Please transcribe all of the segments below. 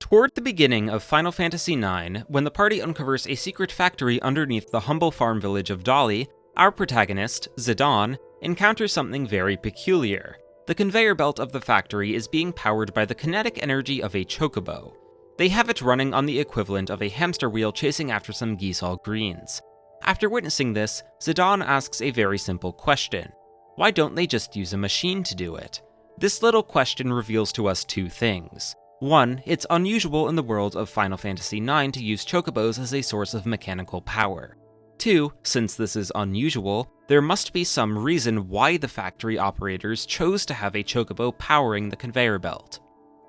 Toward the beginning of Final Fantasy IX, when the party uncovers a secret factory underneath the humble farm village of Dali, our protagonist, Zidane, encounters something very peculiar. The conveyor belt of the factory is being powered by the kinetic energy of a Chocobo. They have it running on the equivalent of a hamster wheel chasing after some geese all greens. After witnessing this, Zidane asks a very simple question. Why don't they just use a machine to do it? This little question reveals to us two things. One, it's unusual in the world of Final Fantasy IX to use chocobos as a source of mechanical power. Two, since this is unusual, there must be some reason why the factory operators chose to have a chocobo powering the conveyor belt.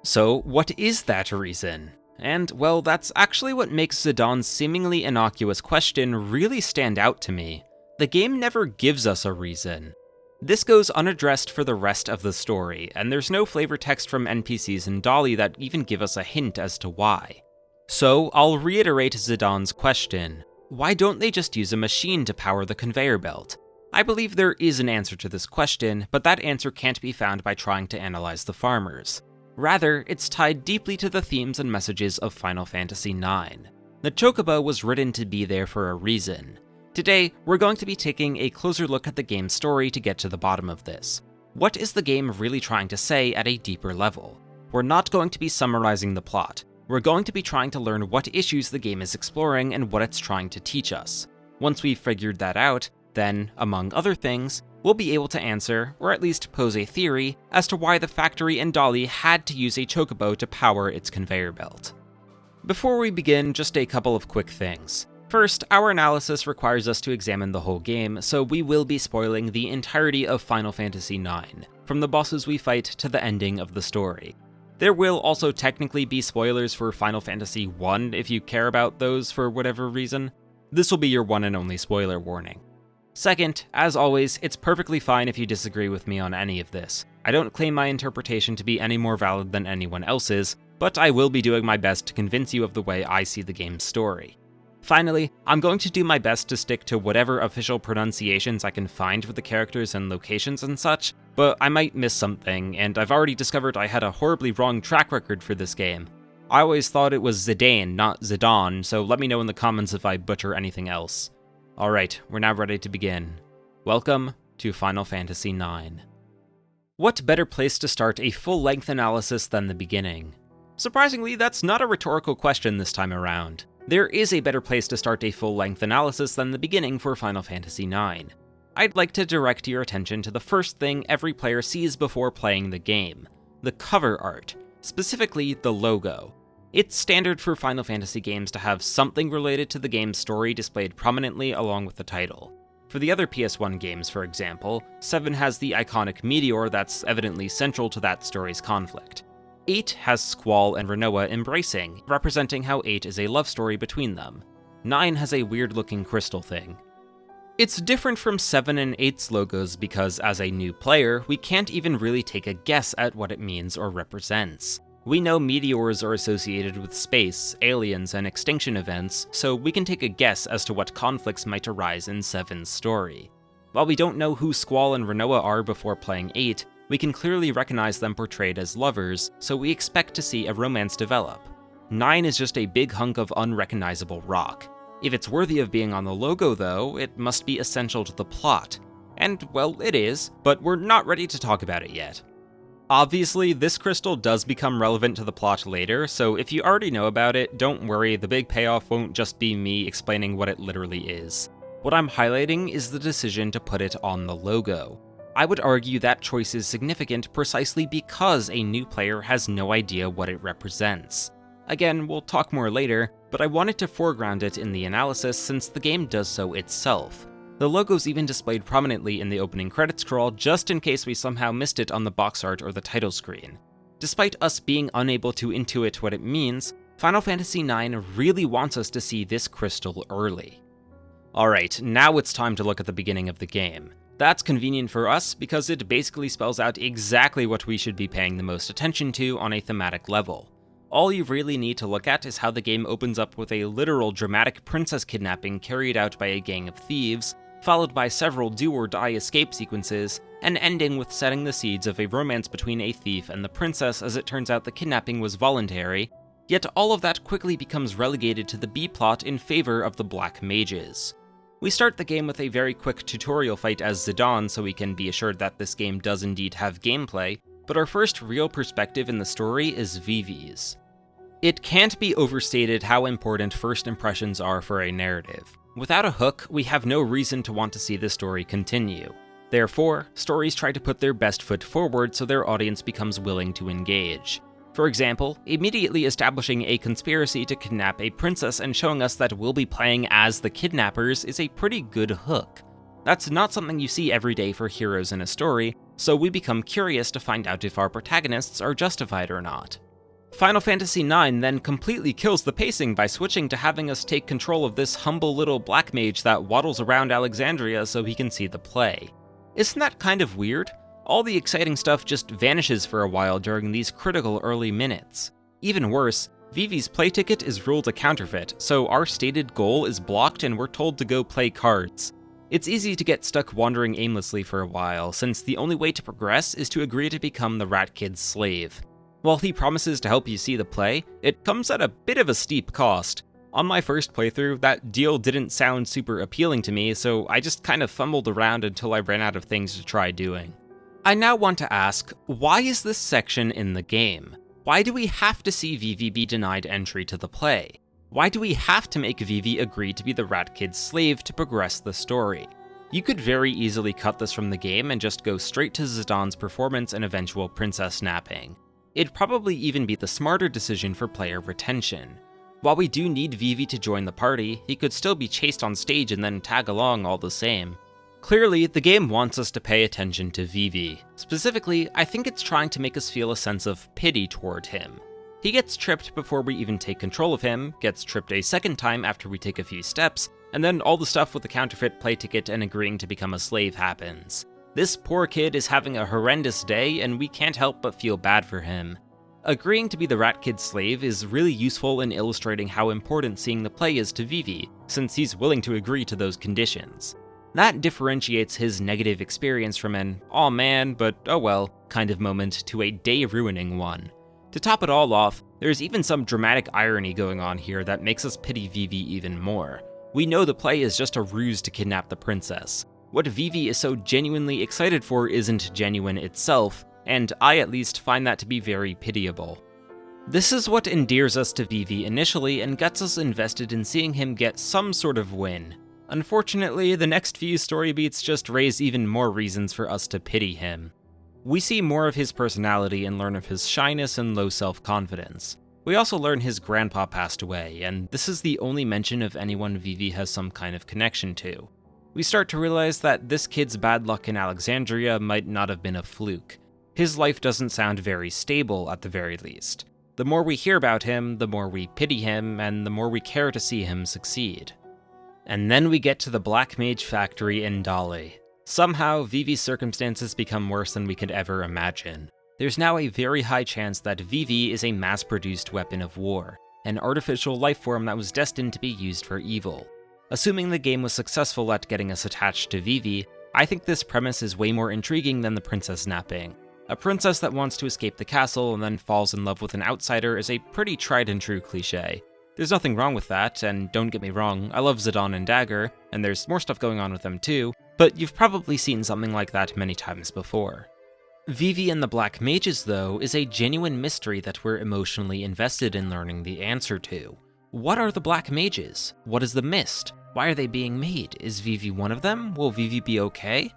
So, what is that reason? And, well, that's actually what makes Zidane's seemingly innocuous question really stand out to me. The game never gives us a reason. This goes unaddressed for the rest of the story, and there's no flavor text from NPCs in Dali that even give us a hint as to why. So, I'll reiterate Zidane's question. Why don't they just use a machine to power the conveyor belt? I believe there is an answer to this question, but that answer can't be found by trying to analyze the farmers. Rather, it's tied deeply to the themes and messages of Final Fantasy IX. The Chocobo was written to be there for a reason. Today, we're going to be taking a closer look at the game's story to get to the bottom of this. What is the game really trying to say at a deeper level? We're not going to be summarizing the plot. We're going to be trying to learn what issues the game is exploring and what it's trying to teach us. Once we've figured that out, then, among other things, we'll be able to answer, or at least pose a theory, as to why the factory in Dali had to use a chocobo to power its conveyor belt. Before we begin, just a couple of quick things. First, our analysis requires us to examine the whole game, so we will be spoiling the entirety of Final Fantasy IX, from the bosses we fight to the ending of the story. There will also technically be spoilers for Final Fantasy I if you care about those for whatever reason. This will be your one and only spoiler warning. Second, as always, it's perfectly fine if you disagree with me on any of this. I don't claim my interpretation to be any more valid than anyone else's, but I will be doing my best to convince you of the way I see the game's story. Finally, I'm going to do my best to stick to whatever official pronunciations I can find for the characters and locations and such, but I might miss something, and I've already discovered I had a horribly wrong track record for this game. I always thought it was Zidane, not Zidane, so let me know in the comments if I butcher anything else. Alright, we're now ready to begin. Welcome to Final Fantasy IX. What better place to start a full-length analysis than the beginning? Surprisingly, that's not a rhetorical question this time around. There is a better place to start a full-length analysis than the beginning for Final Fantasy IX. I'd like to direct your attention to the first thing every player sees before playing the game, the cover art, specifically the logo. It's standard for Final Fantasy games to have something related to the game's story displayed prominently along with the title. For the other PS1 games, for example, 7 has the iconic meteor that's evidently central to that story's conflict. 8 has Squall and Rinoa embracing, representing how 8 is a love story between them. 9 has a weird-looking crystal thing. It's different from 7 and 8's logos because, as a new player, we can't even really take a guess at what it means or represents. We know meteors are associated with space, aliens, and extinction events, so we can take a guess as to what conflicts might arise in 7's story. While we don't know who Squall and Rinoa are before playing 8, we can clearly recognize them portrayed as lovers, so we expect to see a romance develop. 9 is just a big hunk of unrecognizable rock. If it's worthy of being on the logo, though, it must be essential to the plot. And, well, it is, but we're not ready to talk about it yet. Obviously, this crystal does become relevant to the plot later, so if you already know about it, don't worry, the big payoff won't just be me explaining what it literally is. What I'm highlighting is the decision to put it on the logo. I would argue that choice is significant precisely because a new player has no idea what it represents. Again, we'll talk more later, but I wanted to foreground it in the analysis since the game does so itself. The logo's even displayed prominently in the opening credits scroll just in case we somehow missed it on the box art or the title screen. Despite us being unable to intuit what it means, Final Fantasy IX really wants us to see this crystal early. Alright, now it's time to look at the beginning of the game. That's convenient for us because it basically spells out exactly what we should be paying the most attention to on a thematic level. All you really need to look at is how the game opens up with a literal dramatic princess kidnapping carried out by a gang of thieves, followed by several do-or-die escape sequences, and ending with setting the seeds of a romance between a thief and the princess as it turns out the kidnapping was voluntary, Yet all of that quickly becomes relegated to the B-plot in favor of the Black Mages. We start the game with a very quick tutorial fight as Zidane so we can be assured that this game does indeed have gameplay, but our first real perspective in the story is Vivi's. It can't be overstated how important first impressions are for a narrative. Without a hook, we have no reason to want to see the story continue. Therefore, stories try to put their best foot forward so their audience becomes willing to engage. For example, immediately establishing a conspiracy to kidnap a princess and showing us that we'll be playing as the kidnappers is a pretty good hook. That's not something you see every day for heroes in a story, so we become curious to find out if our protagonists are justified or not. Final Fantasy IX then completely kills the pacing by switching to having us take control of this humble little black mage that waddles around Alexandria so he can see the play. Isn't that kind of weird? All the exciting stuff just vanishes for a while during these critical early minutes. Even worse, Vivi's play ticket is ruled a counterfeit, so our stated goal is blocked and we're told to go play cards. It's easy to get stuck wandering aimlessly for a while, since the only way to progress is to agree to become the Rat Kid's slave. While he promises to help you see the play, it comes at a bit of a steep cost. On my first playthrough, that deal didn't sound super appealing to me, so I just kind of fumbled around until I ran out of things to try doing. I now want to ask, why is this section in the game? Why do we have to see Vivi be denied entry to the play? Why do we have to make Vivi agree to be the Rat Kid's slave to progress the story? You could very easily cut this from the game and just go straight to Zidane's performance and eventual princess napping. It'd probably even be the smarter decision for player retention. While we do need Vivi to join the party, he could still be chased on stage and then tag along all the same. Clearly, the game wants us to pay attention to Vivi. Specifically, I think it's trying to make us feel a sense of pity toward him. He gets tripped before we even take control of him, gets tripped a second time after we take a few steps, and then all the stuff with the counterfeit play ticket and agreeing to become a slave happens. This poor kid is having a horrendous day, and we can't help but feel bad for him. Agreeing to be the Rat Kid's slave is really useful in illustrating how important seeing the play is to Vivi, since he's willing to agree to those conditions. That differentiates his negative experience from an "aw man, but oh well" kind of moment to a day-ruining one. To top it all off, there's even some dramatic irony going on here that makes us pity Vivi even more. We know the play is just a ruse to kidnap the princess. What Vivi is so genuinely excited for isn't genuine itself, and I at least find that to be very pitiable. This is what endears us to Vivi initially and gets us invested in seeing him get some sort of win. Unfortunately, the next few story beats just raise even more reasons for us to pity him. We see more of his personality and learn of his shyness and low self-confidence. We also learn his grandpa passed away, and this is the only mention of anyone Vivi has some kind of connection to. We start to realize that this kid's bad luck in Alexandria might not have been a fluke. His life doesn't sound very stable, at the very least. The more we hear about him, the more we pity him, and the more we care to see him succeed. And then we get to the Black Mage Factory in Dali. Somehow, Vivi's circumstances become worse than we could ever imagine. There's now a very high chance that Vivi is a mass-produced weapon of war, an artificial life form that was destined to be used for evil. Assuming the game was successful at getting us attached to Vivi, I think this premise is way more intriguing than the princess napping. A princess that wants to escape the castle and then falls in love with an outsider is a pretty tried-and-true cliché. There's nothing wrong with that, and don't get me wrong, I love Zidane and Dagger, and there's more stuff going on with them too, but you've probably seen something like that many times before. Vivi and the Black Mages, though, is a genuine mystery that we're emotionally invested in learning the answer to. What are the Black Mages? What is the Mist? Why are they being made? Is Vivi one of them? Will Vivi be okay?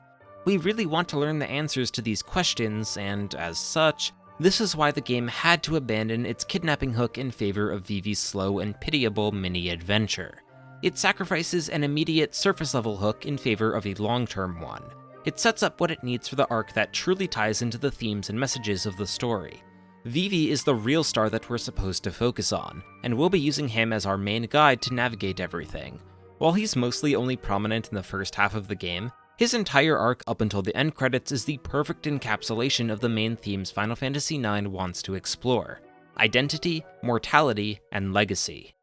We really want to learn the answers to these questions, and as such, this is why the game had to abandon its kidnapping hook in favor of Vivi's slow and pitiable mini-adventure. It sacrifices an immediate surface-level hook in favor of a long-term one. It sets up what it needs for the arc that truly ties into the themes and messages of the story. Vivi is the real star that we're supposed to focus on, and we'll be using him as our main guide to navigate everything. While he's mostly only prominent in the first half of the game, his entire arc up until the end credits is the perfect encapsulation of the main themes Final Fantasy IX wants to explore: identity, mortality, and legacy.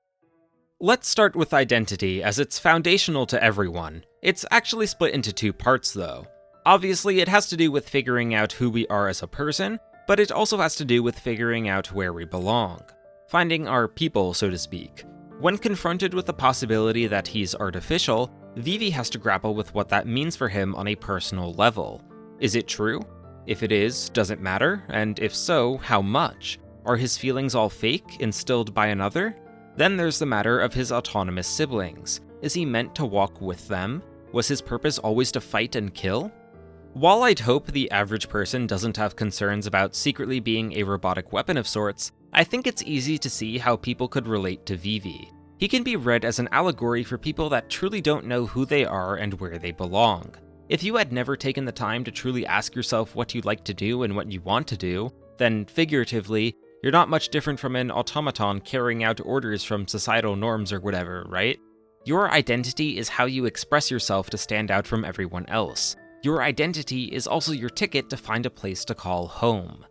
Let's start with identity, as it's foundational to everyone. It's actually split into two parts, though. Obviously, it has to do with figuring out who we are as a person, but it also has to do with figuring out where we belong. finding our people, so to speak. When confronted with the possibility that he's artificial, Vivi has to grapple with what that means for him on a personal level. Is it true? If it is, does it matter? And if so, how much? Are his feelings all fake, instilled by another? Then there's the matter of his autonomous siblings. Is he meant to walk with them? Was his purpose always to fight and kill? While I'd hope the average person doesn't have concerns about secretly being a robotic weapon of sorts, I think it's easy to see how people could relate to Vivi. He can be read as an allegory for people that truly don't know who they are and where they belong. If you had never taken the time to truly ask yourself what you like to do and what you want to do, then figuratively, you're not much different from an automaton carrying out orders from societal norms or whatever, right? Your identity is how you express yourself to stand out from everyone else. Your identity is also your ticket to find a place to call home.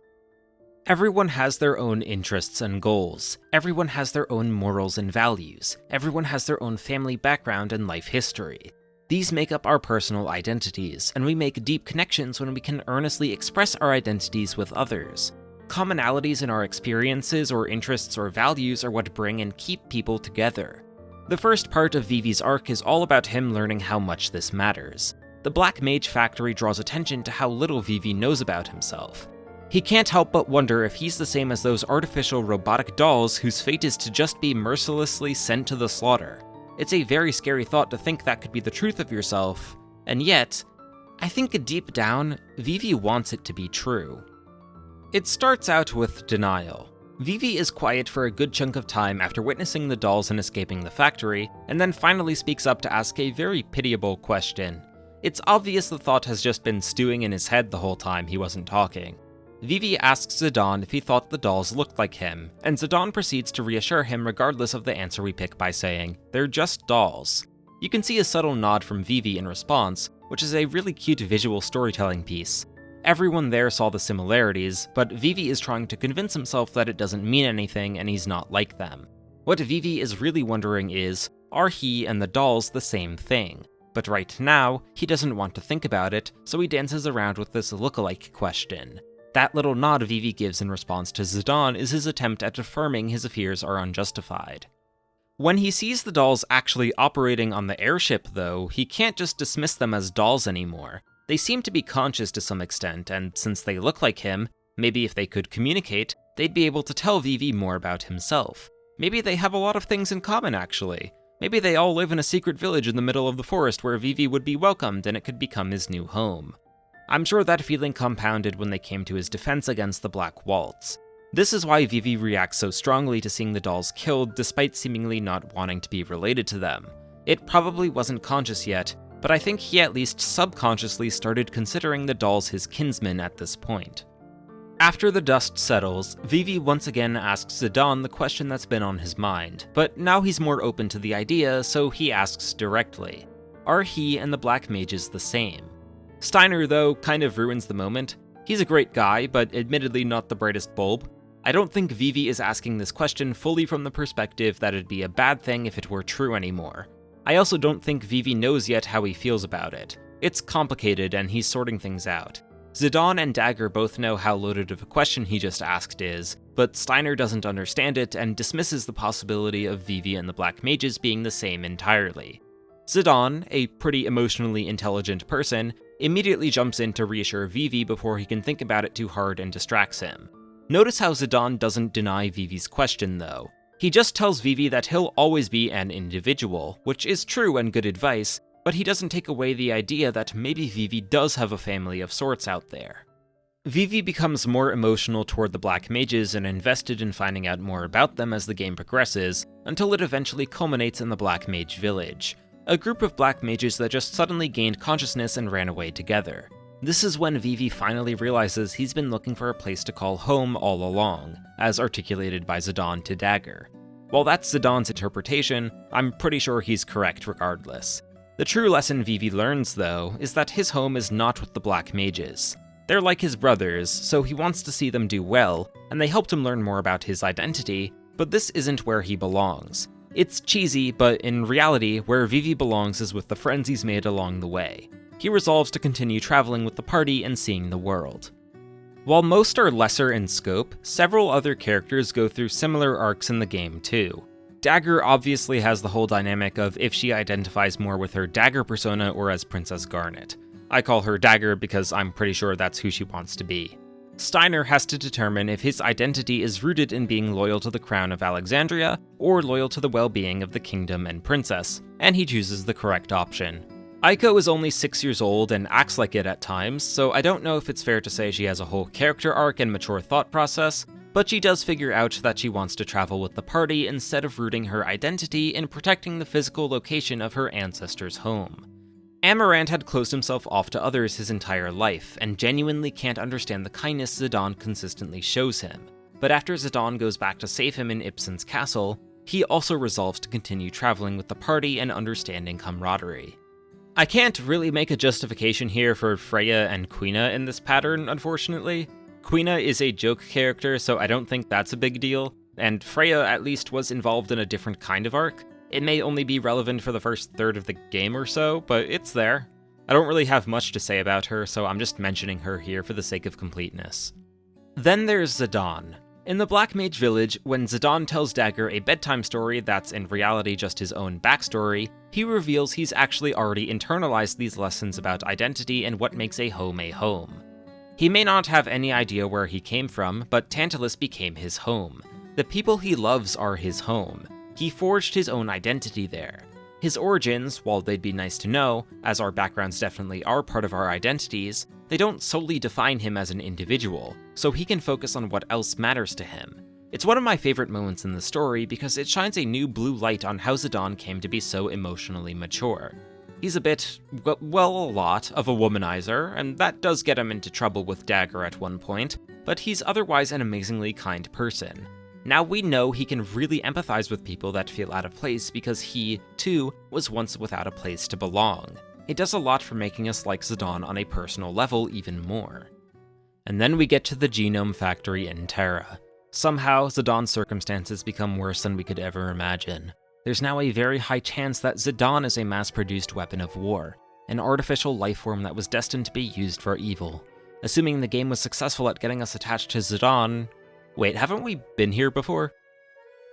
Everyone has their own interests and goals. Everyone has their own morals and values. Everyone has their own family background and life history. These make up our personal identities, and we make deep connections when we can earnestly express our identities with others. Commonalities in our experiences or interests or values are what bring and keep people together. The first part of Vivi's arc is all about him learning how much this matters. The Black Mage Factory draws attention to how little Vivi knows about himself. He can't help but wonder if he's the same as those artificial robotic dolls whose fate is to just be mercilessly sent to the slaughter. It's a very scary thought to think that could be the truth of yourself, and yet, I think deep down, Vivi wants it to be true. It starts out with denial. Vivi is quiet for a good chunk of time after witnessing the dolls and escaping the factory, and then finally speaks up to ask a very pitiable question. It's obvious the thought has just been stewing in his head the whole time he wasn't talking. Vivi asks Zidane if he thought the dolls looked like him, and Zidane proceeds to reassure him regardless of the answer we pick by saying, "They're just dolls." You can see a subtle nod from Vivi in response, which is a really cute visual storytelling piece. Everyone there saw the similarities, but Vivi is trying to convince himself that it doesn't mean anything and he's not like them. What Vivi is really wondering is, are he and the dolls the same thing? But right now, he doesn't want to think about it, so he dances around with this lookalike question. That little nod Vivi gives in response to Zidane is his attempt at affirming his fears are unjustified. When he sees the dolls actually operating on the airship, though, he can't just dismiss them as dolls anymore. They seem to be conscious to some extent, and since they look like him, maybe if they could communicate, they'd be able to tell Vivi more about himself. Maybe they have a lot of things in common, actually. Maybe they all live in a secret village in the middle of the forest where Vivi would be welcomed and it could become his new home. I'm sure that feeling compounded when they came to his defense against the Black Waltz. This is why Vivi reacts so strongly to seeing the dolls killed despite seemingly not wanting to be related to them. It probably wasn't conscious yet, but I think he at least subconsciously started considering the dolls his kinsmen at this point. After the dust settles, Vivi once again asks Zidane the question that's been on his mind, but now he's more open to the idea, so he asks directly. Are he and the Black Mages the same? Steiner, though, kind of ruins the moment. He's a great guy, but admittedly not the brightest bulb. I don't think Vivi is asking this question fully from the perspective that it'd be a bad thing if it were true anymore. I also don't think Vivi knows yet how he feels about it. It's complicated and he's sorting things out. Zidane and Dagger both know how loaded of a question he just asked is, but Steiner doesn't understand it and dismisses the possibility of Vivi and the Black Mages being the same entirely. Zidane, a pretty emotionally intelligent person, immediately jumps in to reassure Vivi before he can think about it too hard and distracts him. Notice how Zidane doesn't deny Vivi's question, though. He just tells Vivi that he'll always be an individual, which is true and good advice, but he doesn't take away the idea that maybe Vivi does have a family of sorts out there. Vivi becomes more emotional toward the Black Mages and invested in finding out more about them as the game progresses, until it eventually culminates in the Black Mage Village, a group of Black Mages that just suddenly gained consciousness and ran away together. This is when Vivi finally realizes he's been looking for a place to call home all along, as articulated by Zidane to Dagger. While that's Zidane's interpretation, I'm pretty sure he's correct regardless. The true lesson Vivi learns, though, is that his home is not with the Black Mages. They're like his brothers, so he wants to see them do well, and they helped him learn more about his identity, but this isn't where he belongs. It's cheesy, but in reality, where Vivi belongs is with the friends he's made along the way. He resolves to continue traveling with the party and seeing the world. While most are lesser in scope, several other characters go through similar arcs in the game too. Dagger obviously has the whole dynamic of if she identifies more with her Dagger persona or as Princess Garnet. I call her Dagger because I'm pretty sure that's who she wants to be. Steiner has to determine if his identity is rooted in being loyal to the crown of Alexandria or loyal to the well-being of the kingdom and princess, and he chooses the correct option. Aiko is only 6 years old and acts like it at times, so I don't know if it's fair to say she has a whole character arc and mature thought process, but she does figure out that she wants to travel with the party instead of rooting her identity in protecting the physical location of her ancestors' home. Amarant had closed himself off to others his entire life, and genuinely can't understand the kindness Zidane consistently shows him. But after Zidane goes back to save him in Ibsen's castle, he also resolves to continue traveling with the party and understanding camaraderie. I can't really make a justification here for Freya and Quina in this pattern, unfortunately. Quina is a joke character, so I don't think that's a big deal, and Freya at least was involved in a different kind of arc. It may only be relevant for the first third of the game or so, but it's there. I don't really have much to say about her, so I'm just mentioning her here for the sake of completeness. Then there's Zidane. In the Black Mage Village, when Zidane tells Dagger a bedtime story that's in reality just his own backstory, he reveals he's actually already internalized these lessons about identity and what makes a home a home. He may not have any idea where he came from, but Tantalus became his home. The people he loves are his home. He forged his own identity there. His origins, while they'd be nice to know, as our backgrounds definitely are part of our identities, they don't solely define him as an individual, so he can focus on what else matters to him. It's one of my favorite moments in the story because it shines a new blue light on how Zidane came to be so emotionally mature. He's a bit, well, a lot of a womanizer, and that does get him into trouble with Dagger at one point, but he's otherwise an amazingly kind person. Now we know he can really empathize with people that feel out of place because he, too, was once without a place to belong. It does a lot for making us like Zidane on a personal level even more. And then we get to the Genome Factory in Terra. Somehow, Zidane's circumstances become worse than we could ever imagine. There's now a very high chance that Zidane is a mass-produced weapon of war, an artificial lifeform that was destined to be used for evil. Assuming the game was successful at getting us attached to Zidane... Wait, haven't we been here before?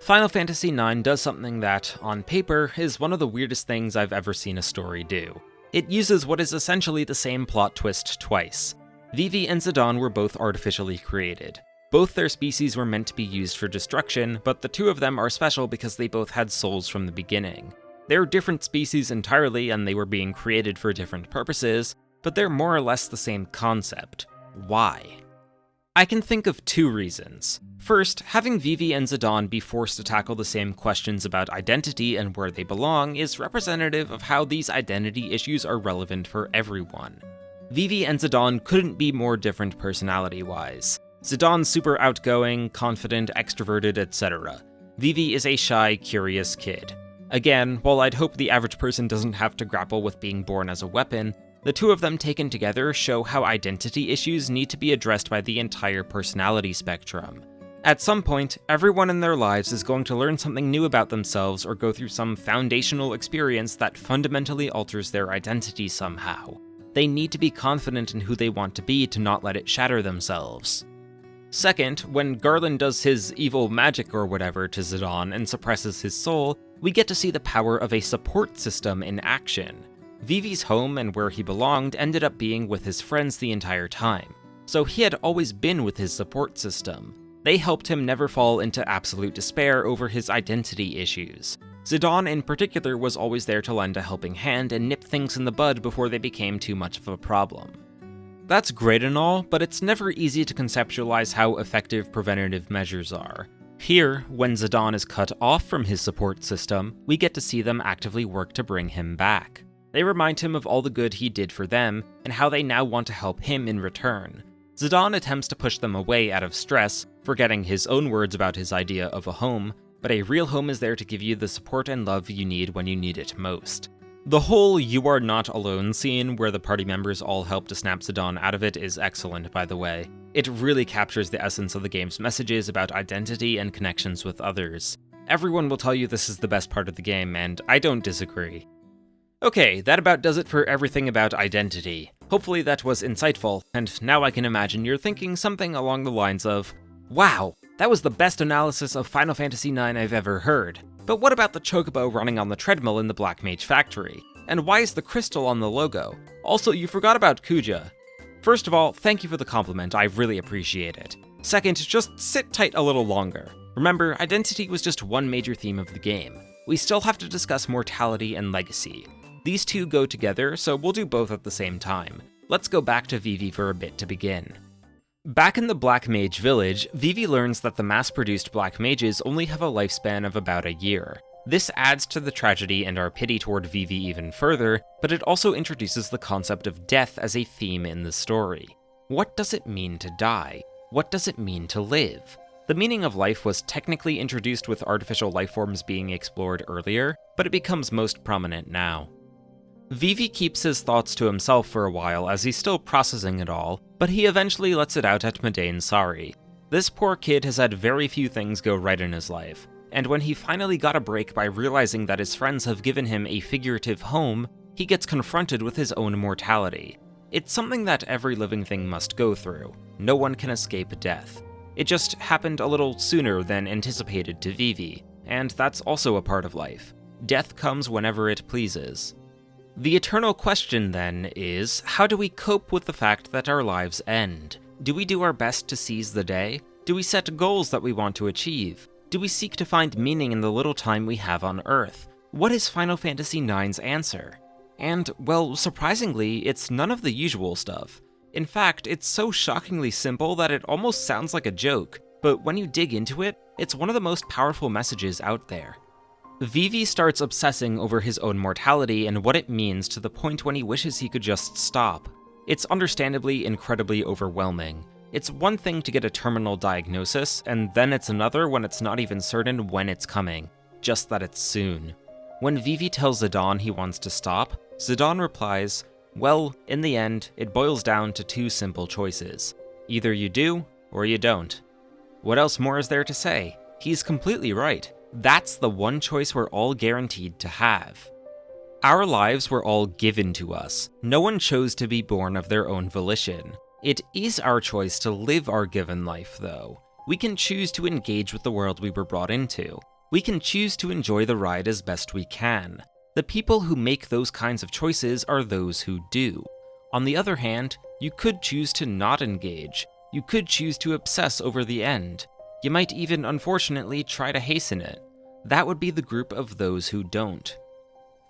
Final Fantasy IX does something that, on paper, is one of the weirdest things I've ever seen a story do. It uses what is essentially the same plot twist twice. Vivi and Zidane were both artificially created. Both their species were meant to be used for destruction, but the two of them are special because they both had souls from the beginning. They're different species entirely, and they were being created for different purposes, but they're more or less the same concept. Why? I can think of two reasons. First, having Vivi and Zidane be forced to tackle the same questions about identity and where they belong is representative of how these identity issues are relevant for everyone. Vivi and Zidane couldn't be more different personality-wise. Zidane's super outgoing, confident, extroverted, etc. Vivi is a shy, curious kid. Again, while I'd hope the average person doesn't have to grapple with being born as a weapon, the two of them taken together show how identity issues need to be addressed by the entire personality spectrum. At some point, everyone in their lives is going to learn something new about themselves or go through some foundational experience that fundamentally alters their identity somehow. They need to be confident in who they want to be to not let it shatter themselves. Second, when Garland does his evil magic or whatever to Zidane and suppresses his soul, we get to see the power of a support system in action. Vivi's home and where he belonged ended up being with his friends the entire time, so he had always been with his support system. They helped him never fall into absolute despair over his identity issues. Zidane in particular was always there to lend a helping hand and nip things in the bud before they became too much of a problem. That's great and all, but it's never easy to conceptualize how effective preventative measures are. Here, when Zidane is cut off from his support system, we get to see them actively work to bring him back. They remind him of all the good he did for them, and how they now want to help him in return. Zidane attempts to push them away out of stress, forgetting his own words about his idea of a home, but a real home is there to give you the support and love you need when you need it most. The whole "you are not alone" scene, where the party members all help to snap Zidane out of it, is excellent, by the way. It really captures the essence of the game's messages about identity and connections with others. Everyone will tell you this is the best part of the game, and I don't disagree. Okay, that about does it for everything about identity. Hopefully that was insightful, and now I can imagine you're thinking something along the lines of, wow, that was the best analysis of Final Fantasy IX I've ever heard. But what about the Chocobo running on the treadmill in the Black Mage Factory? And why is the crystal on the logo? Also, you forgot about Kuja. First of all, thank you for the compliment, I really appreciate it. Second, just sit tight a little longer. Remember, identity was just one major theme of the game. We still have to discuss mortality and legacy. These two go together, so we'll do both at the same time. Let's go back to Vivi for a bit to begin. Back in the Black Mage Village, Vivi learns that the mass-produced Black Mages only have a lifespan of about a year. This adds to the tragedy and our pity toward Vivi even further, but it also introduces the concept of death as a theme in the story. What does it mean to die? What does it mean to live? The meaning of life was technically introduced with artificial lifeforms being explored earlier, but it becomes most prominent now. Vivi keeps his thoughts to himself for a while as he's still processing it all, but he eventually lets it out at Madain Sari. This poor kid has had very few things go right in his life, and when he finally got a break by realizing that his friends have given him a figurative home, he gets confronted with his own mortality. It's something that every living thing must go through. No one can escape death. It just happened a little sooner than anticipated to Vivi, and that's also a part of life. Death comes whenever it pleases. The eternal question, then, is how do we cope with the fact that our lives end? Do we do our best to seize the day? Do we set goals that we want to achieve? Do we seek to find meaning in the little time we have on Earth? What is Final Fantasy IX's answer? And, well, surprisingly, it's none of the usual stuff. In fact, it's so shockingly simple that it almost sounds like a joke, but when you dig into it, it's one of the most powerful messages out there. Vivi starts obsessing over his own mortality and what it means to the point when he wishes he could just stop. It's understandably incredibly overwhelming. It's one thing to get a terminal diagnosis, and then it's another when it's not even certain when it's coming, just that it's soon. When Vivi tells Zidane he wants to stop, Zidane replies, well, in the end, it boils down to two simple choices. Either you do, or you don't. What else more is there to say? He's completely right. That's the one choice we're all guaranteed to have. Our lives were all given to us. No one chose to be born of their own volition. It is our choice to live our given life, though. We can choose to engage with the world we were brought into. We can choose to enjoy the ride as best we can. The people who make those kinds of choices are those who do. On the other hand, you could choose to not engage. You could choose to obsess over the end. You might even, unfortunately, try to hasten it. That would be the group of those who don't.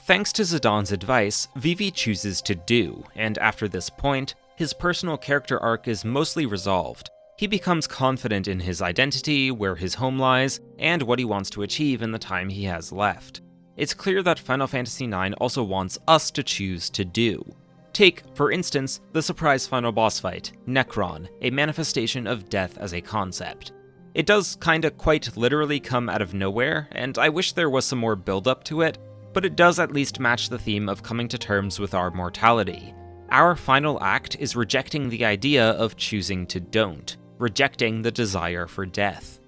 Thanks to Zidane's advice, Vivi chooses to do, and after this point, his personal character arc is mostly resolved. He becomes confident in his identity, where his home lies, and what he wants to achieve in the time he has left. It's clear that Final Fantasy IX also wants us to choose to do. Take, for instance, the surprise final boss fight, Necron, a manifestation of death as a concept. It does kinda quite literally come out of nowhere, and I wish there was some more build-up to it, but it does at least match the theme of coming to terms with our mortality. Our final act is rejecting the idea of choosing to don't, rejecting the desire for death.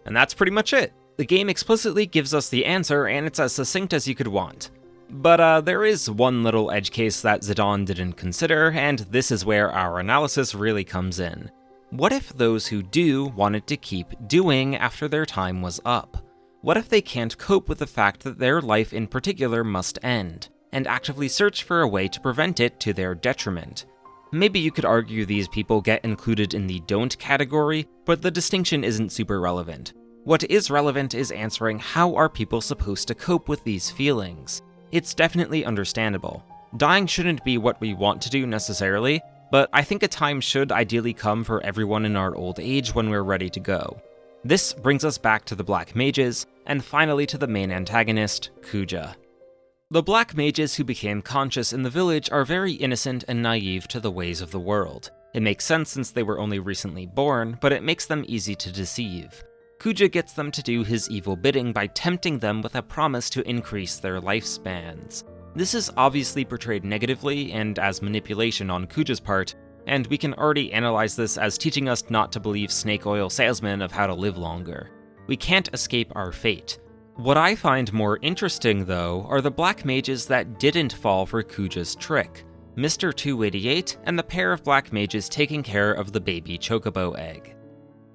And that's pretty much it. The game explicitly gives us the answer, and it's as succinct as you could want. But there is one little edge case that Zidane didn't consider, and this is where our analysis really comes in. What if those who do wanted to keep doing after their time was up? What if they can't cope with the fact that their life in particular must end, and actively search for a way to prevent it to their detriment? Maybe you could argue these people get included in the don't category, but the distinction isn't super relevant. What is relevant is answering how are people supposed to cope with these feelings. It's definitely understandable. Dying shouldn't be what we want to do necessarily, but I think a time should ideally come for everyone in our old age when we're ready to go. This brings us back to the Black Mages, and finally to the main antagonist, Kuja. The Black Mages who became conscious in the village are very innocent and naive to the ways of the world. It makes sense since they were only recently born, but it makes them easy to deceive. Kuja gets them to do his evil bidding by tempting them with a promise to increase their lifespans. This is obviously portrayed negatively and as manipulation on Kuja's part, and we can already analyze this as teaching us not to believe snake oil salesmen of how to live longer. We can't escape our fate. What I find more interesting, though, are the Black Mages that didn't fall for Kuja's trick. Mr. 288, and the pair of black mages taking care of the baby Chocobo egg.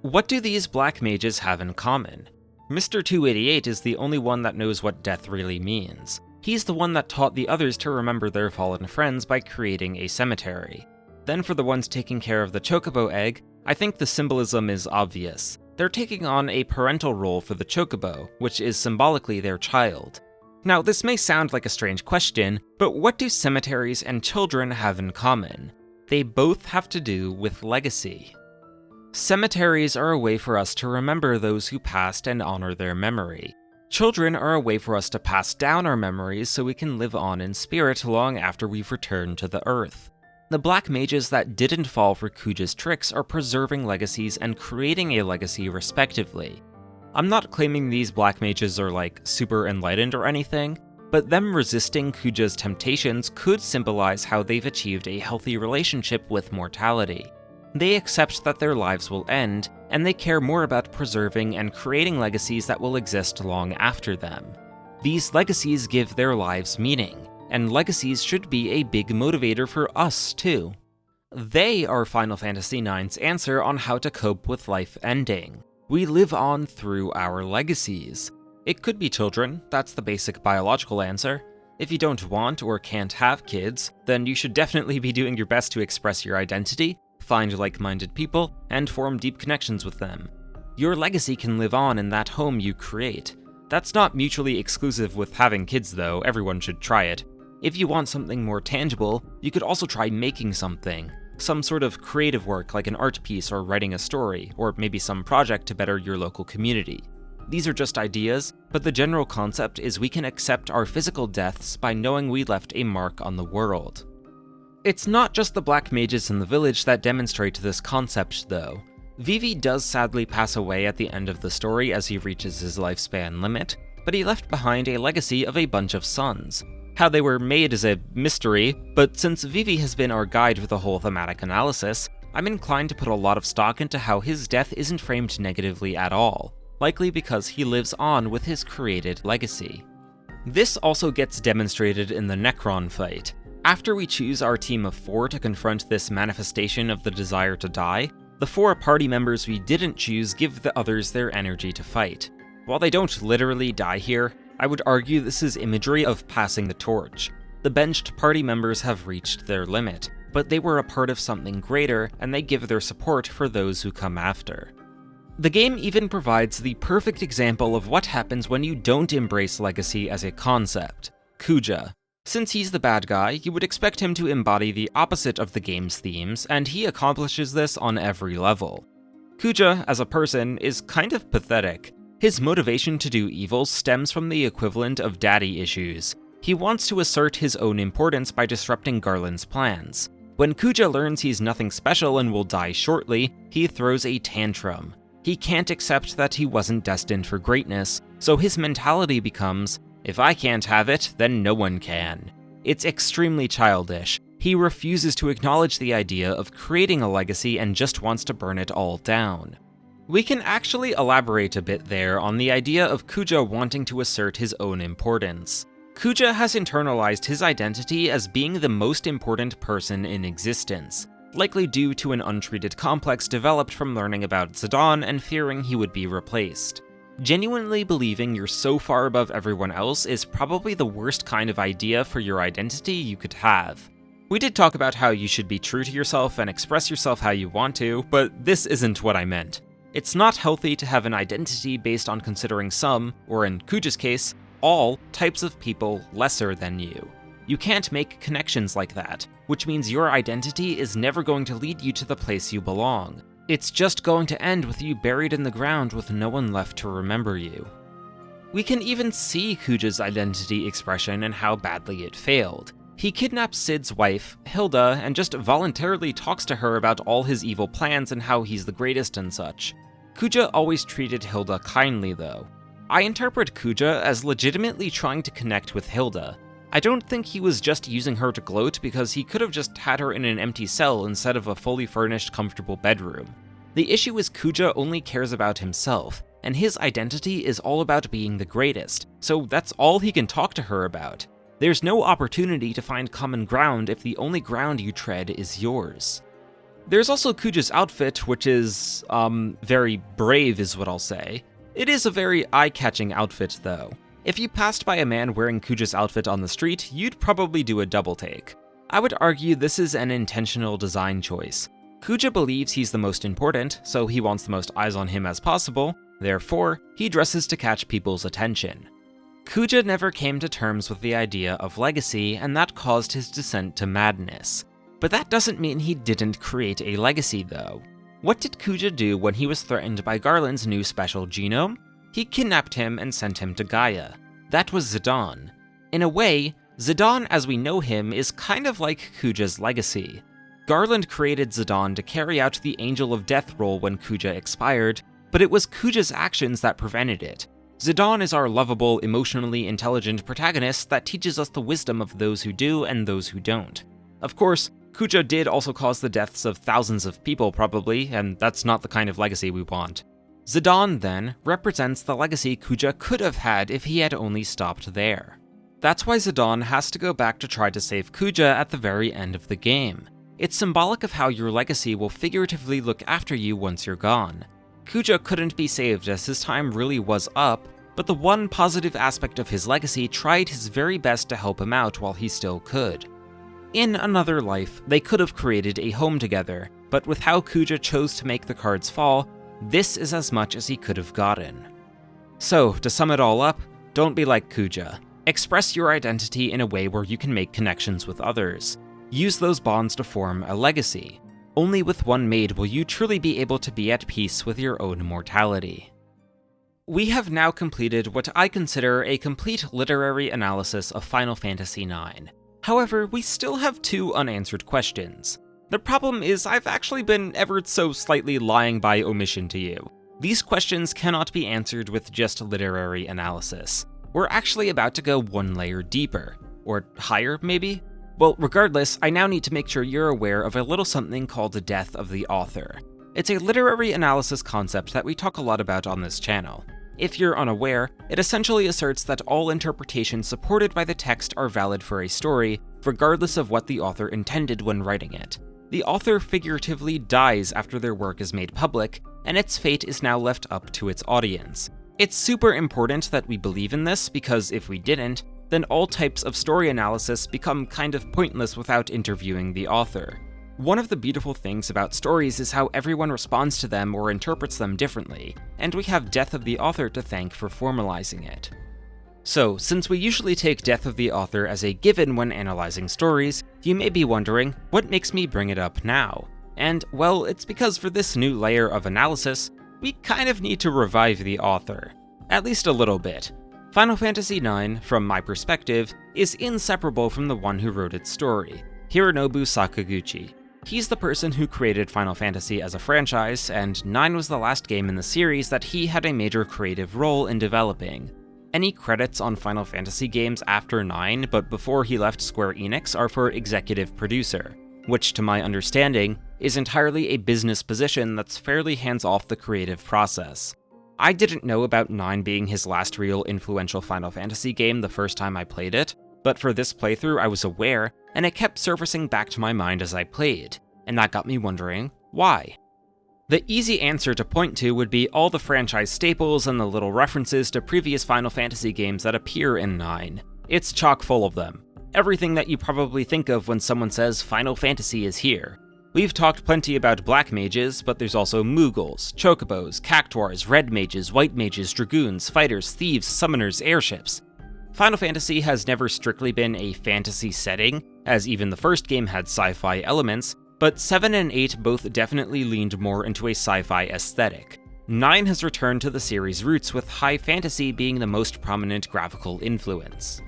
What do these black mages have in common? Mr. 288 is the only one that knows what death really means. He's the one that taught the others to remember their fallen friends by creating a cemetery. Then for the ones taking care of the Chocobo egg, I think the symbolism is obvious. They're taking on a parental role for the Chocobo, which is symbolically their child. Now, this may sound like a strange question, but what do cemeteries and children have in common? They both have to do with legacy. Cemeteries are a way for us to remember those who passed and honor their memory. Children are a way for us to pass down our memories so we can live on in spirit long after we've returned to the earth. The black mages that didn't fall for Kuja's tricks are preserving legacies and creating a legacy respectively. I'm not claiming these black mages are like super enlightened or anything, but them resisting Kuja's temptations could symbolize how they've achieved a healthy relationship with mortality. They accept that their lives will end, and they care more about preserving and creating legacies that will exist long after them. These legacies give their lives meaning, and legacies should be a big motivator for us too. They are Final Fantasy IX's answer on how to cope with life ending. We live on through our legacies. It could be children, that's the basic biological answer. If you don't want or can't have kids, then you should definitely be doing your best to express your identity, find like-minded people, and form deep connections with them. Your legacy can live on in that home you create. That's not mutually exclusive with having kids though, everyone should try it. If you want something more tangible, you could also try making something. Some sort of creative work like an art piece or writing a story, or maybe some project to better your local community. These are just ideas, but the general concept is we can accept our physical deaths by knowing we left a mark on the world. It's not just the black mages in the village that demonstrate this concept though. Vivi does sadly pass away at the end of the story as he reaches his lifespan limit, but he left behind a legacy of a bunch of sons. How they were made is a mystery, but since Vivi has been our guide for the whole thematic analysis, I'm inclined to put a lot of stock into how his death isn't framed negatively at all, likely because he lives on with his created legacy. This also gets demonstrated in the Necron fight. After we choose our team of 4 to confront this manifestation of the desire to die, the 4 party members we didn't choose give the others their energy to fight. While they don't literally die here, I would argue this is imagery of passing the torch. The benched party members have reached their limit, but they were a part of something greater and they give their support for those who come after. The game even provides the perfect example of what happens when you don't embrace legacy as a concept: Kuja. Since he's the bad guy, you would expect him to embody the opposite of the game's themes, and he accomplishes this on every level. Kuja, as a person, is kind of pathetic. His motivation to do evil stems from the equivalent of daddy issues. He wants to assert his own importance by disrupting Garland's plans. When Kuja learns he's nothing special and will die shortly, he throws a tantrum. He can't accept that he wasn't destined for greatness, so his mentality becomes, if I can't have it, then no one can. It's extremely childish. He refuses to acknowledge the idea of creating a legacy and just wants to burn it all down. We can actually elaborate a bit there on the idea of Kuja wanting to assert his own importance. Kuja has internalized his identity as being the most important person in existence, likely due to an untreated complex developed from learning about Zidane and fearing he would be replaced. Genuinely believing you're so far above everyone else is probably the worst kind of idea for your identity you could have. We did talk about how you should be true to yourself and express yourself how you want to, but this isn't what I meant. It's not healthy to have an identity based on considering some, or in Kuja's case, all types of people lesser than you. You can't make connections like that, which means your identity is never going to lead you to the place you belong. It's just going to end with you buried in the ground with no one left to remember you. We can even see Kuja's identity expression and how badly it failed. He kidnaps Sid's wife, Hilda, and just voluntarily talks to her about all his evil plans and how he's the greatest and such. Kuja always treated Hilda kindly though. I interpret Kuja as legitimately trying to connect with Hilda. I don't think he was just using her to gloat because he could have just had her in an empty cell instead of a fully furnished, comfortable bedroom. The issue is Kuja only cares about himself, and his identity is all about being the greatest, so that's all he can talk to her about. There's no opportunity to find common ground if the only ground you tread is yours. There's also Kuja's outfit, which is, very brave is what I'll say. It is a very eye-catching outfit, though. If you passed by a man wearing Kuja's outfit on the street, you'd probably do a double take. I would argue this is an intentional design choice. Kuja believes he's the most important, so he wants the most eyes on him as possible, therefore, he dresses to catch people's attention. Kuja never came to terms with the idea of legacy, and that caused his descent to madness. But that doesn't mean he didn't create a legacy, though. What did Kuja do when he was threatened by Garland's new special genome? He kidnapped him and sent him to Gaia. That was Zidane. In a way, Zidane as we know him is kind of like Kuja's legacy. Garland created Zidane to carry out the Angel of Death role when Kuja expired, but it was Kuja's actions that prevented it. Zidane is our lovable, emotionally intelligent protagonist that teaches us the wisdom of those who do and those who don't. Of course, Kuja did also cause the deaths of thousands of people probably, and that's not the kind of legacy we want. Zidane, then, represents the legacy Kuja could have had if he had only stopped there. That's why Zidane has to go back to try to save Kuja at the very end of the game. It's symbolic of how your legacy will figuratively look after you once you're gone. Kuja couldn't be saved as his time really was up, but the one positive aspect of his legacy tried his very best to help him out while he still could. In another life, they could have created a home together, but with how Kuja chose to make the cards fall, this is as much as he could have gotten. So, to sum it all up, don't be like Kuja. Express your identity in a way where you can make connections with others. Use those bonds to form a legacy. Only with one made will you truly be able to be at peace with your own mortality. We have now completed what I consider a complete literary analysis of Final Fantasy IX. However, we still have two unanswered questions. The problem is I've actually been ever so slightly lying by omission to you. These questions cannot be answered with just literary analysis. We're actually about to go one layer deeper. Or higher, maybe? Well, regardless, I now need to make sure you're aware of a little something called the death of the author. It's a literary analysis concept that we talk a lot about on this channel. If you're unaware, it essentially asserts that all interpretations supported by the text are valid for a story, regardless of what the author intended when writing it. The author figuratively dies after their work is made public, and its fate is now left up to its audience. It's super important that we believe in this, because if we didn't, then all types of story analysis become kind of pointless without interviewing the author. One of the beautiful things about stories is how everyone responds to them or interprets them differently, and we have death of the author to thank for formalizing it. So, since we usually take death of the author as a given when analyzing stories, you may be wondering, what makes me bring it up now? And, well, it's because for this new layer of analysis, we kind of need to revive the author. At least a little bit. Final Fantasy IX, from my perspective, is inseparable from the one who wrote its story, Hironobu Sakaguchi. He's the person who created Final Fantasy as a franchise, and 9 was the last game in the series that he had a major creative role in developing. Any credits on Final Fantasy games after 9 but before he left Square Enix are for executive producer, which to my understanding is entirely a business position that's fairly hands-off the creative process. I didn't know about 9 being his last real influential Final Fantasy game the first time I played it, but for this playthrough I was aware, and it kept surfacing back to my mind as I played, and that got me wondering, why? The easy answer to point to would be all the franchise staples and the little references to previous Final Fantasy games that appear in 9. It's chock full of them. Everything that you probably think of when someone says Final Fantasy is here. We've talked plenty about black mages, but there's also Moogles, Chocobos, Cactuars, red mages, white mages, dragoons, fighters, thieves, summoners, airships. Final Fantasy has never strictly been a fantasy setting, as even the first game had sci-fi elements, but 7 and 8 both definitely leaned more into a sci-fi aesthetic. 9 has returned to the series' roots, with high fantasy being the most prominent graphical influence.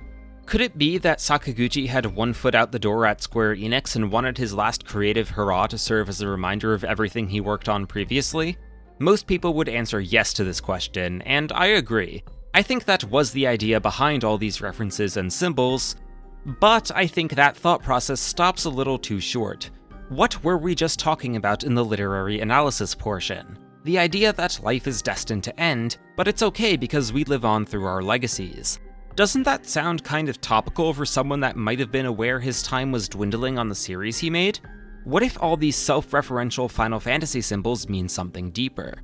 Could it be that Sakaguchi had one foot out the door at Square Enix and wanted his last creative hurrah to serve as a reminder of everything he worked on previously? Most people would answer yes to this question, and I agree. I think that was the idea behind all these references and symbols, but I think that thought process stops a little too short. What were we just talking about in the literary analysis portion? The idea that life is destined to end, but it's okay because we live on through our legacies. Doesn't that sound kind of topical for someone that might have been aware his time was dwindling on the series he made? What if all these self-referential Final Fantasy symbols mean something deeper?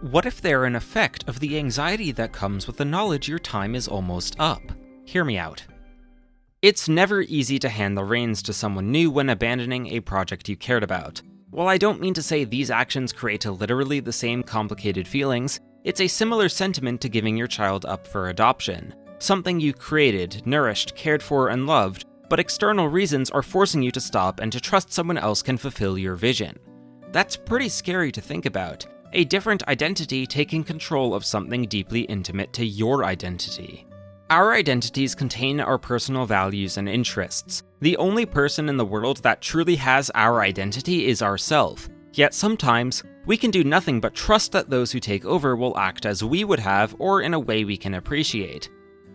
What if they're an effect of the anxiety that comes with the knowledge your time is almost up? Hear me out. It's never easy to hand the reins to someone new when abandoning a project you cared about. While I don't mean to say these actions create literally the same complicated feelings, it's a similar sentiment to giving your child up for adoption. Something you created, nourished, cared for, and loved, but external reasons are forcing you to stop and to trust someone else can fulfill your vision. That's pretty scary to think about. A different identity taking control of something deeply intimate to your identity. Our identities contain our personal values and interests. The only person in the world that truly has our identity is ourself. Yet sometimes, we can do nothing but trust that those who take over will act as we would have or in a way we can appreciate.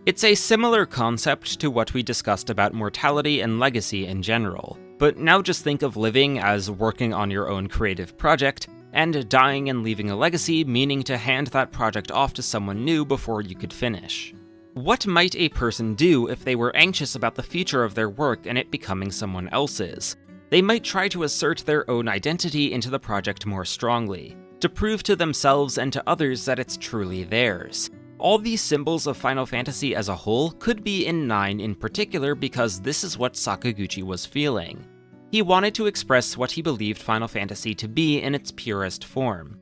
It's a similar concept to what we discussed about mortality and legacy in general. But now just think of living as working on your own creative project, and dying and leaving a legacy meaning to hand that project off to someone new before you could finish. What might a person do if they were anxious about the future of their work and it becoming someone else's? They might try to assert their own identity into the project more strongly, to prove to themselves and to others that it's truly theirs. All these symbols of Final Fantasy as a whole could be in 9 in particular because this is what Sakaguchi was feeling. He wanted to express what he believed Final Fantasy to be in its purest form.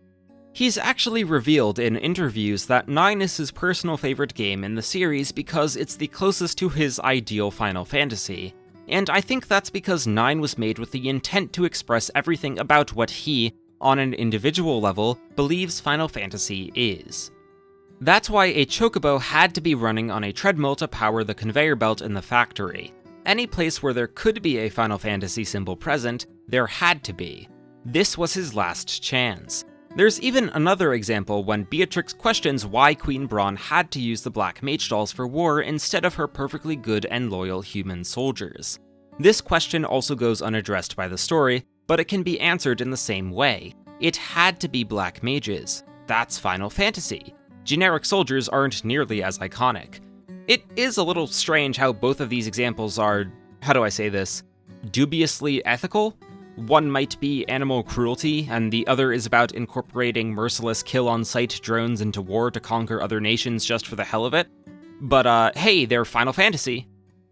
He's actually revealed in interviews that 9 is his personal favorite game in the series because it's the closest to his ideal Final Fantasy, and I think that's because 9 was made with the intent to express everything about what he, on an individual level, believes Final Fantasy is. That's why a Chocobo had to be running on a treadmill to power the conveyor belt in the factory. Any place where there could be a Final Fantasy symbol present, there had to be. This was his last chance. There's even another example when Beatrix questions why Queen Braun had to use the Black Mage dolls for war instead of her perfectly good and loyal human soldiers. This question also goes unaddressed by the story, but it can be answered in the same way. It had to be Black Mages. That's Final Fantasy. Generic soldiers aren't nearly as iconic. It is a little strange how both of these examples are, how do I say this, dubiously ethical? One might be animal cruelty, and the other is about incorporating merciless kill-on-sight drones into war to conquer other nations just for the hell of it. But hey, they're Final Fantasy.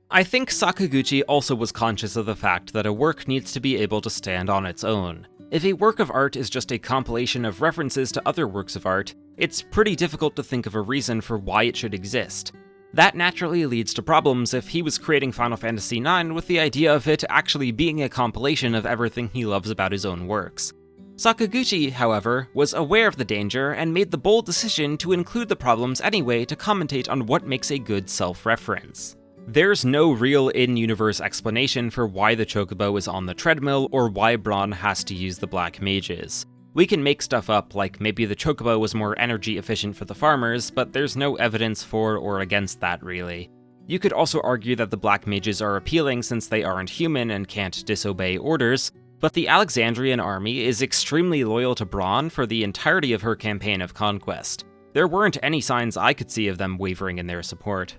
I think Sakaguchi also was conscious of the fact that a work needs to be able to stand on its own. If a work of art is just a compilation of references to other works of art, it's pretty difficult to think of a reason for why it should exist. That naturally leads to problems if he was creating Final Fantasy IX with the idea of it actually being a compilation of everything he loves about his own works. Sakaguchi, however, was aware of the danger and made the bold decision to include the problems anyway to commentate on what makes a good self-reference. There's no real in-universe explanation for why the Chocobo is on the treadmill or why Braun has to use the Black Mages. We can make stuff up, like maybe the Chocobo was more energy efficient for the farmers, but there's no evidence for or against that really. You could also argue that the Black Mages are appealing since they aren't human and can't disobey orders, but the Alexandrian army is extremely loyal to Braun for the entirety of her campaign of conquest. There weren't any signs I could see of them wavering in their support.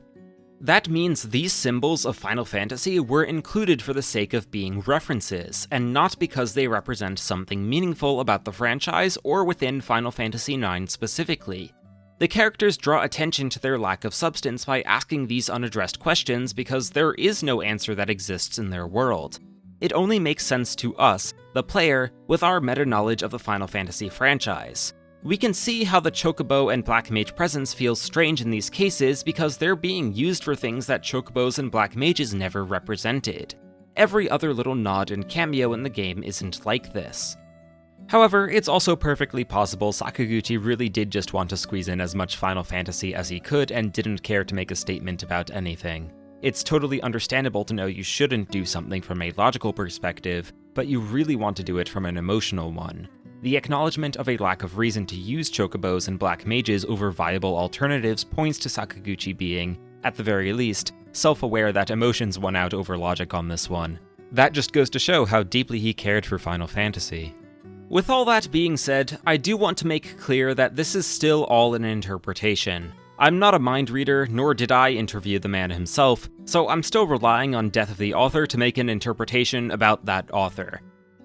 That means these symbols of Final Fantasy were included for the sake of being references, and not because they represent something meaningful about the franchise or within Final Fantasy IX specifically. The characters draw attention to their lack of substance by asking these unaddressed questions because there is no answer that exists in their world. It only makes sense to us, the player, with our meta-knowledge of the Final Fantasy franchise. We can see how the Chocobo and Black Mage presence feels strange in these cases because they're being used for things that Chocobos and Black Mages never represented. Every other little nod and cameo in the game isn't like this. However, it's also perfectly possible Sakaguchi really did just want to squeeze in as much Final Fantasy as he could and didn't care to make a statement about anything. It's totally understandable to know you shouldn't do something from a logical perspective, but you really want to do it from an emotional one. The acknowledgement of a lack of reason to use Chocobos and Black Mages over viable alternatives points to Sakaguchi being, at the very least, self-aware that emotions won out over logic on this one. That just goes to show how deeply he cared for Final Fantasy. With all that being said, I do want to make clear that this is still all an interpretation. I'm not a mind reader, nor did I interview the man himself, so I'm still relying on death of the author to make an interpretation about that author.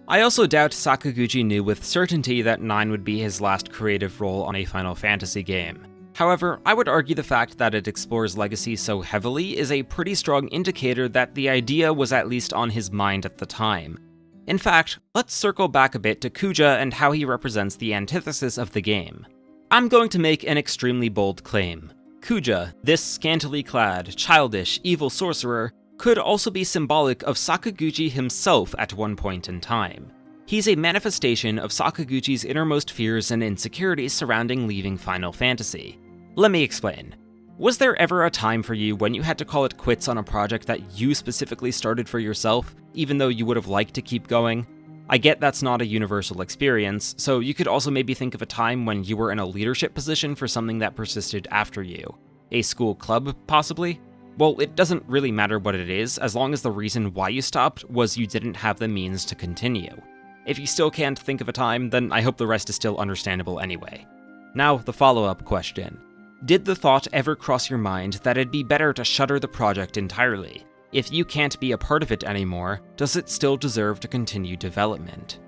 I also doubt Sakaguchi knew with certainty that 9 would be his last creative role on a Final Fantasy game. However, I would argue the fact that it explores Legacy so heavily is a pretty strong indicator that the idea was at least on his mind at the time. In fact, let's circle back a bit to Kuja and how he represents the antithesis of the game. I'm going to make an extremely bold claim. Kuja, this scantily clad, childish, evil sorcerer, could also be symbolic of Sakaguchi himself at one point in time. He's a manifestation of Sakaguchi's innermost fears and insecurities surrounding leaving Final Fantasy. Let me explain. Was there ever a time for you when you had to call it quits on a project that you specifically started for yourself, even though you would have liked to keep going? I get that's not a universal experience, so you could also maybe think of a time when you were in a leadership position for something that persisted after you. A school club, possibly? Well, it doesn't really matter what it is, as long as the reason why you stopped was you didn't have the means to continue. If you still can't think of a time, then I hope the rest is still understandable anyway. Now, the follow-up question. Did the thought ever cross your mind that it'd be better to shutter the project entirely? If you can't be a part of it anymore, does it still deserve to continue development?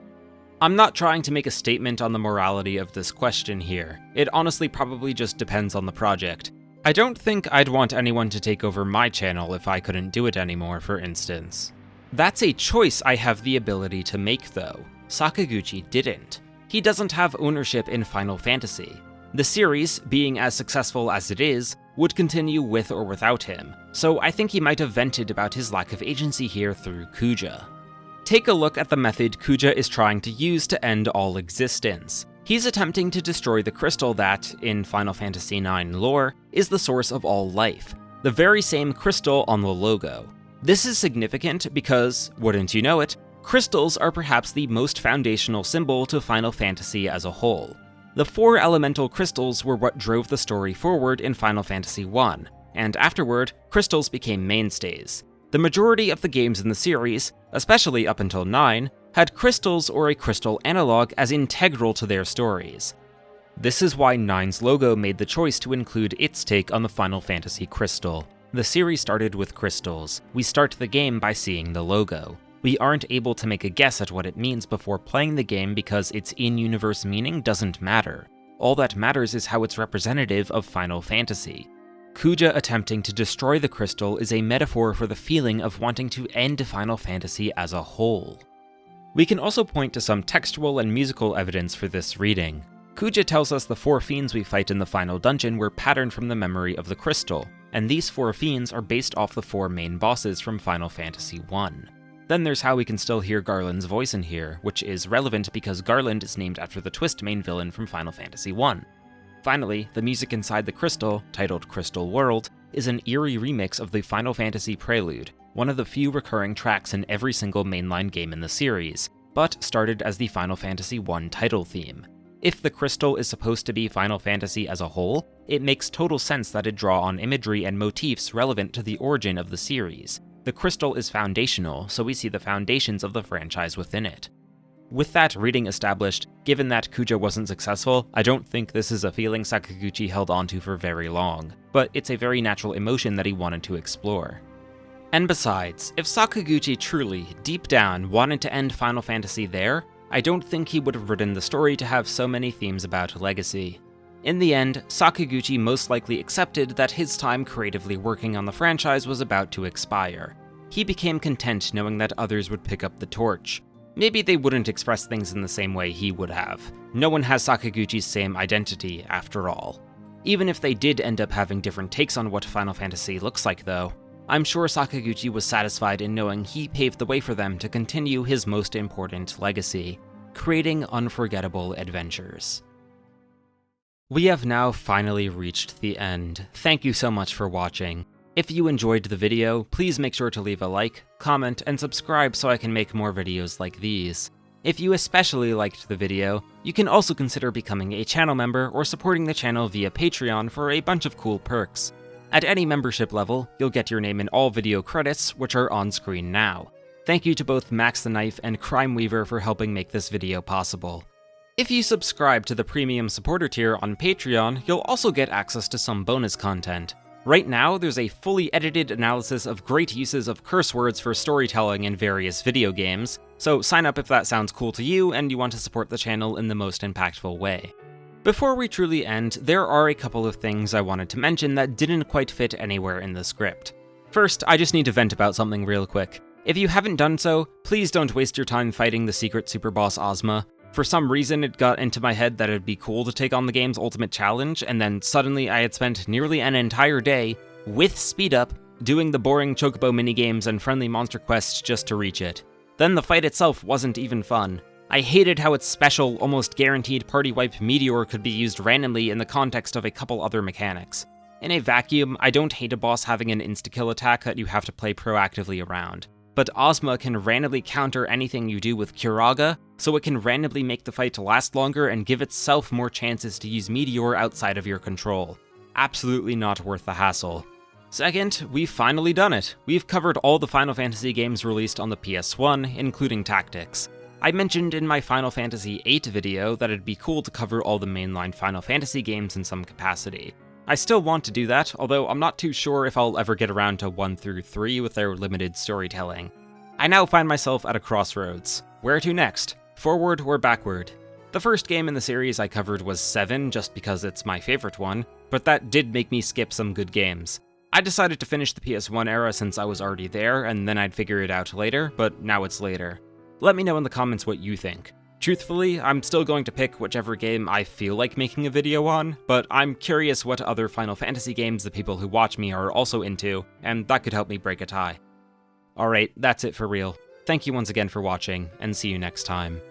I'm not trying to make a statement on the morality of this question here. It honestly probably just depends on the project. I don't think I'd want anyone to take over my channel if I couldn't do it anymore, for instance. That's a choice I have the ability to make, though. Sakaguchi didn't. He doesn't have ownership in Final Fantasy. The series, being as successful as it is, would continue with or without him, so I think he might have vented about his lack of agency here through Kuja. Take a look at the method Kuja is trying to use to end all existence. He's attempting to destroy the crystal that, in Final Fantasy IX lore, is the source of all life, the very same crystal on the logo. This is significant because, wouldn't you know it, crystals are perhaps the most foundational symbol to Final Fantasy as a whole. The 4 elemental crystals were what drove the story forward in Final Fantasy I, and afterward, crystals became mainstays. The majority of the games in the series, especially up until 9, had crystals or a crystal analog as integral to their stories. This is why 9's logo made the choice to include its take on the Final Fantasy crystal. The series started with crystals. We start the game by seeing the logo. We aren't able to make a guess at what it means before playing the game because its in-universe meaning doesn't matter. All that matters is how it's representative of Final Fantasy. Kuja attempting to destroy the crystal is a metaphor for the feeling of wanting to end Final Fantasy as a whole. We can also point to some textual and musical evidence for this reading. Kuja tells us the 4 fiends we fight in the final dungeon were patterned from the memory of the crystal, and these 4 fiends are based off the 4 main bosses from Final Fantasy I. Then there's how we can still hear Garland's voice in here, which is relevant because Garland is named after the Twist main villain from Final Fantasy I. Finally, the music inside the crystal, titled Crystal World, is an eerie remix of the Final Fantasy Prelude, one of the few recurring tracks in every single mainline game in the series, but started as the Final Fantasy I title theme. If the crystal is supposed to be Final Fantasy as a whole, it makes total sense that it draw on imagery and motifs relevant to the origin of the series. The crystal is foundational, so we see the foundations of the franchise within it. With that reading established, given that Kuja wasn't successful, I don't think this is a feeling Sakaguchi held onto for very long, but it's a very natural emotion that he wanted to explore. And besides, if Sakaguchi truly, deep down, wanted to end Final Fantasy there, I don't think he would have written the story to have so many themes about Legacy. In the end, Sakaguchi most likely accepted that his time creatively working on the franchise was about to expire. He became content knowing that others would pick up the torch. Maybe they wouldn't express things in the same way he would have. No one has Sakaguchi's same identity, after all. Even if they did end up having different takes on what Final Fantasy looks like though, I'm sure Sakaguchi was satisfied in knowing he paved the way for them to continue his most important legacy, creating unforgettable adventures. We have now finally reached the end. Thank you so much for watching. If you enjoyed the video, please make sure to leave a like, comment, and subscribe so I can make more videos like these. If you especially liked the video, you can also consider becoming a channel member or supporting the channel via Patreon for a bunch of cool perks. At any membership level, you'll get your name in all video credits, which are on screen now. Thank you to both Max the Knife and Crime Weaver for helping make this video possible. If you subscribe to the premium supporter tier on Patreon, you'll also get access to some bonus content. Right now, there's a fully edited analysis of great uses of curse words for storytelling in various video games, so sign up if that sounds cool to you and you want to support the channel in the most impactful way. Before we truly end, there are a couple of things I wanted to mention that didn't quite fit anywhere in the script. First, I just need to vent about something real quick. If you haven't done so, please don't waste your time fighting the secret superboss Ozma. For some reason, it got into my head that it'd be cool to take on the game's ultimate challenge, and then suddenly I had spent nearly an entire day, with speed up, doing the boring Chocobo minigames and friendly monster quests just to reach it. Then the fight itself wasn't even fun. I hated how its special, almost guaranteed party wipe meteor could be used randomly in the context of a couple other mechanics. In a vacuum, I don't hate a boss having an insta-kill attack that you have to play proactively around. But Ozma can randomly counter anything you do with Curaga, so it can randomly make the fight last longer and give itself more chances to use Meteor outside of your control. Absolutely not worth the hassle. Second, we've finally done it. We've covered all the Final Fantasy games released on the PS1, including Tactics. I mentioned in my Final Fantasy VIII video that it'd be cool to cover all the mainline Final Fantasy games in some capacity. I still want to do that, although I'm not too sure if I'll ever get around to 1 through 3 with their limited storytelling. I now find myself at a crossroads. Where to next? Forward or backward? The first game in the series I covered was 7, just because it's my favorite one, but that did make me skip some good games. I decided to finish the PS1 era since I was already there, and then I'd figure it out later, but now it's later. Let me know in the comments what you think. Truthfully, I'm still going to pick whichever game I feel like making a video on, but I'm curious what other Final Fantasy games the people who watch me are also into, and that could help me break a tie. Alright, that's it for real. Thank you once again for watching, and see you next time.